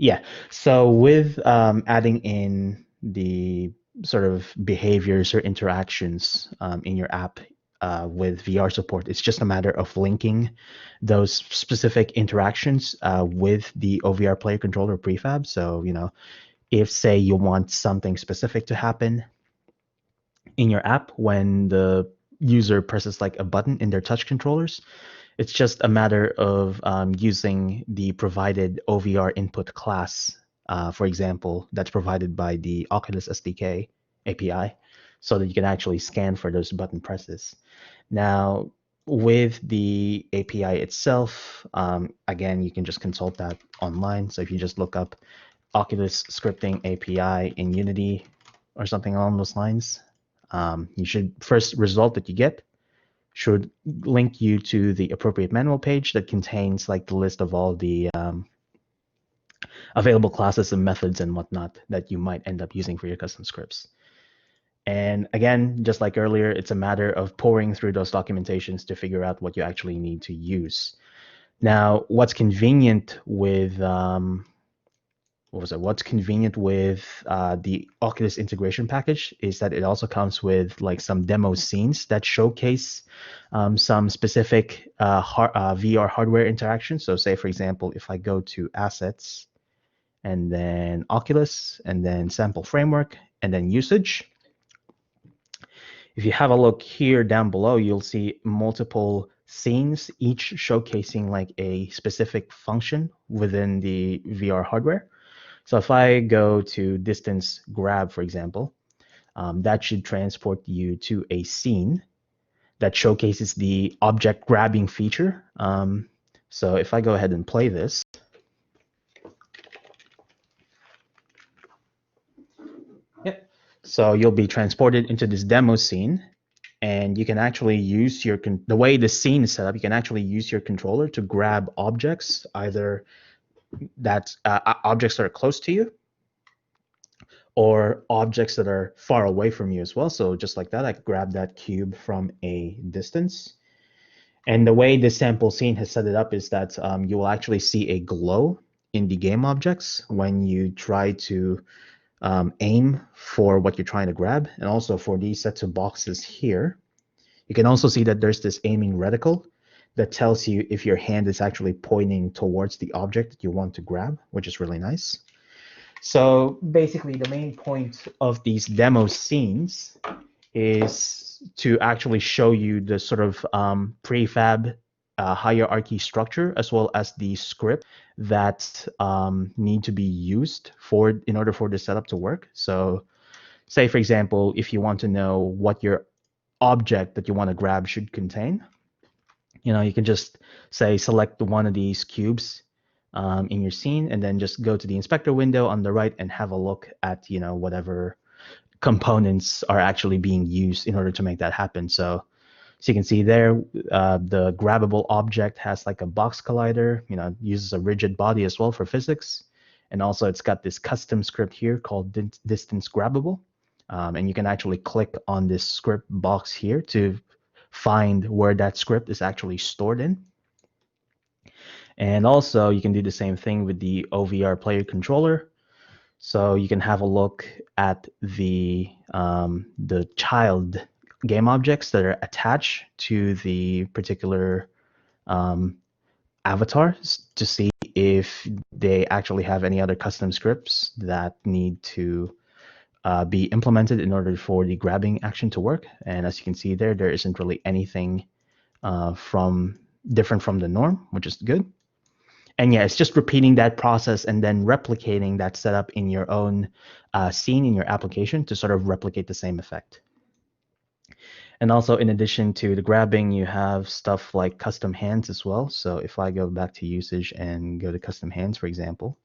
Yeah. So with adding in the sort of behaviors or interactions in your app with VR support, it's just a matter of linking those specific interactions with the OVR player controller prefab. So, if say you want something specific to happen in your app when the user presses like a button in their touch controllers, it's just a matter of using the provided OVR input class, for example, that's provided by the Oculus SDK API, so that you can actually scan for those button presses. Now, with the API itself, again, you can just consult that online. So if you just look up Oculus Scripting API in Unity or something along those lines, you should first result that you get should link you to the appropriate manual page that contains like the list of all the available classes and methods and whatnot that you might end up using for your custom scripts. And again, just like earlier, it's a matter of pouring through those documentations to figure out what you actually need to use. Now, what's convenient with what's convenient with the Oculus integration package is that it also comes with like some demo scenes that showcase some specific VR hardware interactions. So say, for example, if I go to assets and then Oculus and then sample framework and then usage, if you have a look here down below, you'll see multiple scenes, each showcasing like a specific function within the VR hardware. So if I go to distance grab, for example, that should transport you to a scene that showcases the object grabbing feature. So if I go ahead and play this, yep. So you'll be transported into this demo scene, and you can actually use the way the scene is set up. You can actually use your controller to grab objects, either objects that are close to you, or objects that are far away from you as well. So just like that, I could grab that cube from a distance. And the way the sample scene has set it up is that you will actually see a glow in the game objects when you try to aim for what you're trying to grab. And also for these sets of boxes here, you can also see that there's this aiming reticle that tells you if your hand is actually pointing towards the object that you want to grab, which is really nice. So basically, the main point of these demo scenes is to actually show you the sort of prefab hierarchy structure, as well as the script that need to be used in order for the setup to work. So say, for example, if you want to know what your object that you want to grab should contain, you can just say select one of these cubes in your scene, and then just go to the inspector window on the right and have a look at whatever components are actually being used in order to make that happen. So you can see there, the grabbable object has like a box collider, uses a rigid body as well for physics. And also it's got this custom script here called distance grabbable. And you can actually click on this script box here to find where that script is actually stored in. And also you can do the same thing with the OVR player controller. So you can have a look at the child game objects that are attached to the particular avatar to see if they actually have any other custom scripts that need to be implemented in order for the grabbing action to work. And as you can see there isn't really anything different from the norm, which is good. And yeah, it's just repeating that process and then replicating that setup in your own scene in your application to sort of replicate the same effect. And also, in addition to the grabbing, you have stuff like custom hands as well. So if I go back to usage and go to custom hands, for example,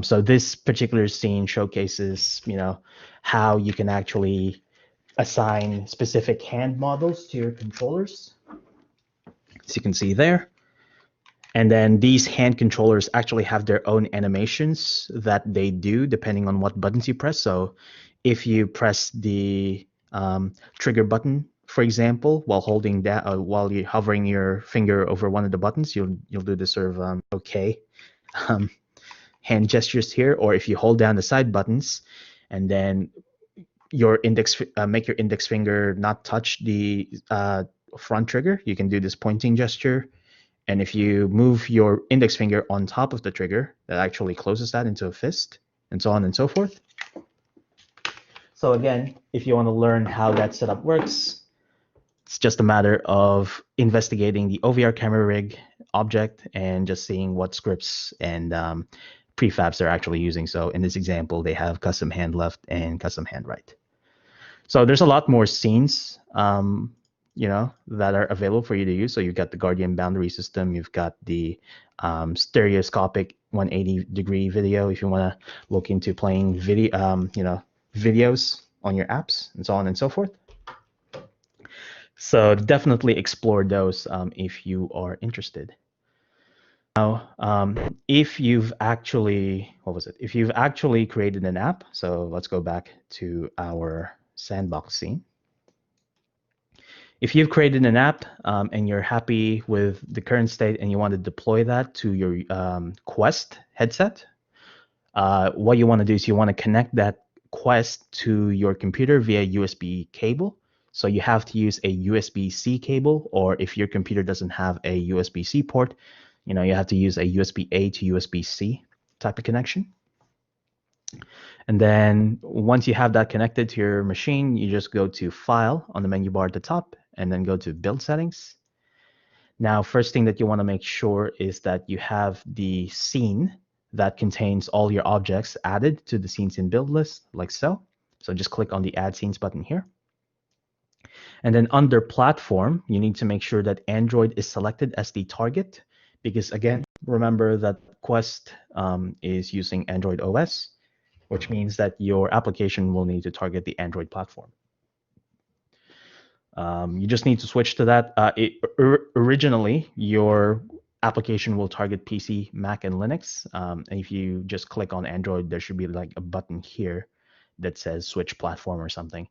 so this particular scene showcases, how you can actually assign specific hand models to your controllers. As you can see there. And then these hand controllers actually have their own animations that they do depending on what buttons you press. So if you press the trigger button, for example, while holding that, while you're hovering your finger over one of the buttons, you'll do this sort of OK hand gestures here, or if you hold down the side buttons and then your make your index finger not touch the front trigger, you can do this pointing gesture. And if you move your index finger on top of the trigger, that actually closes that into a fist, and so on and so forth. So again, if you want to learn how that setup works, it's just a matter of investigating the OVR camera rig object and just seeing what scripts and prefabs they're actually using. So in this example, they have custom hand left and custom hand right. So there's a lot more scenes, that are available for you to use. So you've got the Guardian boundary system, you've got the stereoscopic 180-degree video if you want to look into playing videos on your apps, and so on and so forth. So definitely explore those if you are interested. Now, if you've actually, If you've actually created an app, so let's go back to our sandbox scene. If you've created an app and you're happy with the current state and you want to deploy that to your Quest headset, what you want to do is you want to connect that Quest to your computer via USB cable. So you have to use a USB-C cable, or if your computer doesn't have a USB-C port, you have to use a USB-A to USB-C type of connection. And then once you have that connected to your machine, you just go to File on the menu bar at the top, and then go to Build Settings. Now, first thing that you want to make sure is that you have the scene that contains all your objects added to the Scenes in Build list, like so. So just click on the Add Scenes button here. And then under Platform, you need to make sure that Android is selected as the target, because again, remember that Quest is using Android OS, which means that your application will need to target the Android platform. You just need to switch to that. Originally, your application will target PC, Mac, and Linux. And if you just click on Android, there should be like a button here that says switch platform or something.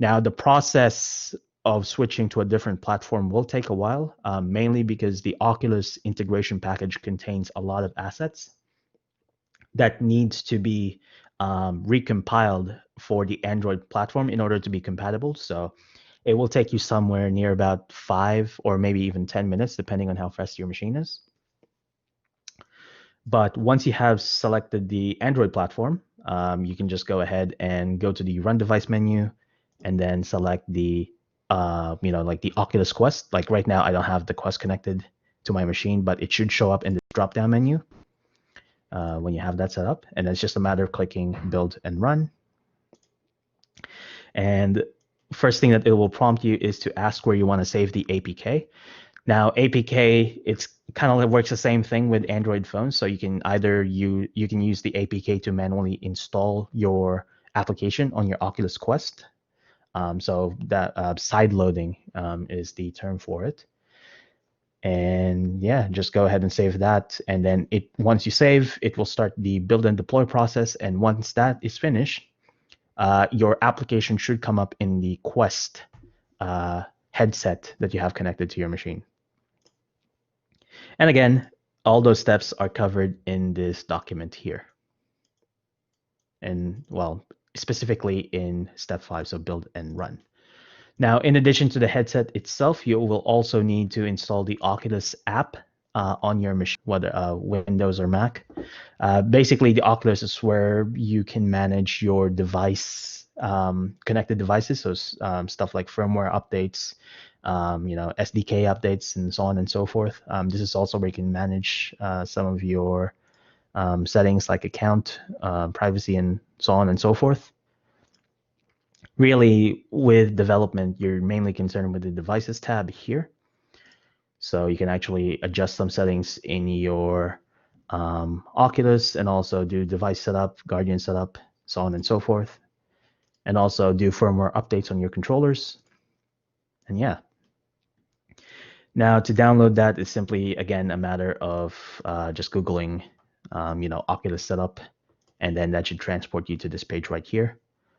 Now, the process of switching to a different platform will take a while, mainly because the Oculus integration package contains a lot of assets that needs to be recompiled for the Android platform in order to be compatible. So it will take you somewhere near about 5 or maybe even 10 minutes, depending on how fast your machine is. But once you have selected the Android platform, you can just go ahead and go to the Run Device menu, and then select the, like the Oculus Quest. Like right now, I don't have the Quest connected to my machine, but it should show up in the drop-down menu when you have that set up. And it's just a matter of clicking Build and Run. And first thing that it will prompt you is to ask where you want to save the APK. Now, APK, it's kind of works the same thing with Android phones. So you can either you can use the APK to manually install your application on your Oculus Quest. So that side loading is the term for it. And yeah, just go ahead and save that. And then once you save, it will start the build and deploy process. And once that is finished, your application should come up in the Quest headset that you have connected to your machine. And again, all those steps are covered in this document here. And well, specifically in step 5, so build and run. Now, in addition to the headset itself, you will also need to install the Oculus app on your machine, whether Windows or Mac. Basically, the Oculus is where you can manage your device, connected devices, so stuff like firmware updates, SDK updates, and so on and so forth. This is also where you can manage some of your settings like account, privacy, and so on and so forth. Really, with development, you're mainly concerned with the devices tab here. So you can actually adjust some settings in your Oculus, and also do device setup, Guardian setup, so on and so forth. And also do firmware updates on your controllers. And yeah. Now, to download that is simply, again, a matter of just Googling, Oculus setup, and then that should transport you to this page right here,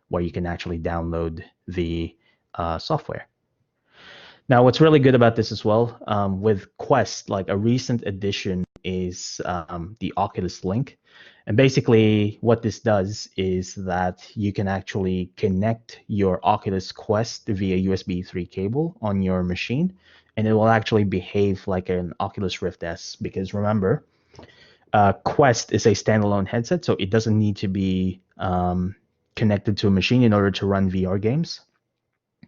where you can actually download the software. Now, what's really good about this as well, with Quest, like a recent addition is the Oculus Link. And basically, what this does is that you can actually connect your Oculus Quest via USB 3 cable on your machine, and it will actually behave like an Oculus Rift S. Because remember, Quest is a standalone headset, so it doesn't need to be connected to a machine in order to run VR games,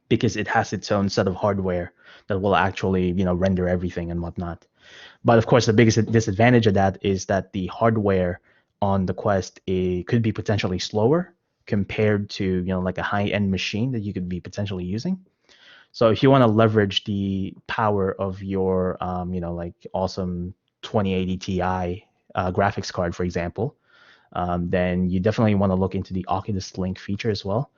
because it has its own set of hardware that will actually, render everything and whatnot. But of course, the biggest disadvantage of that is that the hardware on the Quest could be potentially slower compared to, like a high-end machine that you could be potentially using. So if you want to leverage the power of your, like awesome 2080 Ti graphics card, for example, then you definitely want to look into the Oculus Link feature as well.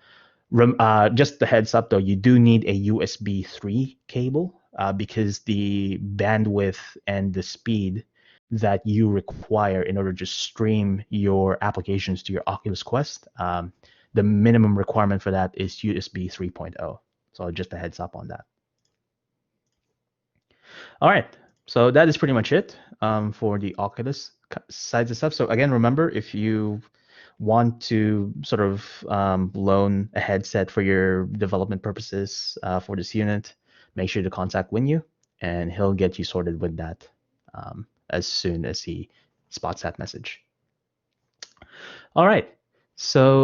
Just the heads up though, you do need a USB 3 cable because the bandwidth and the speed that you require in order to stream your applications to your Oculus Quest, the minimum requirement for that is USB 3.0. So just a heads up on that. All right, so that is pretty much it for the Oculus sides of stuff. So again, remember, if you want to sort of loan a headset for your development purposes for this unit, make sure to contact Winyu, and he'll get you sorted with that as soon as he spots that message. All right, so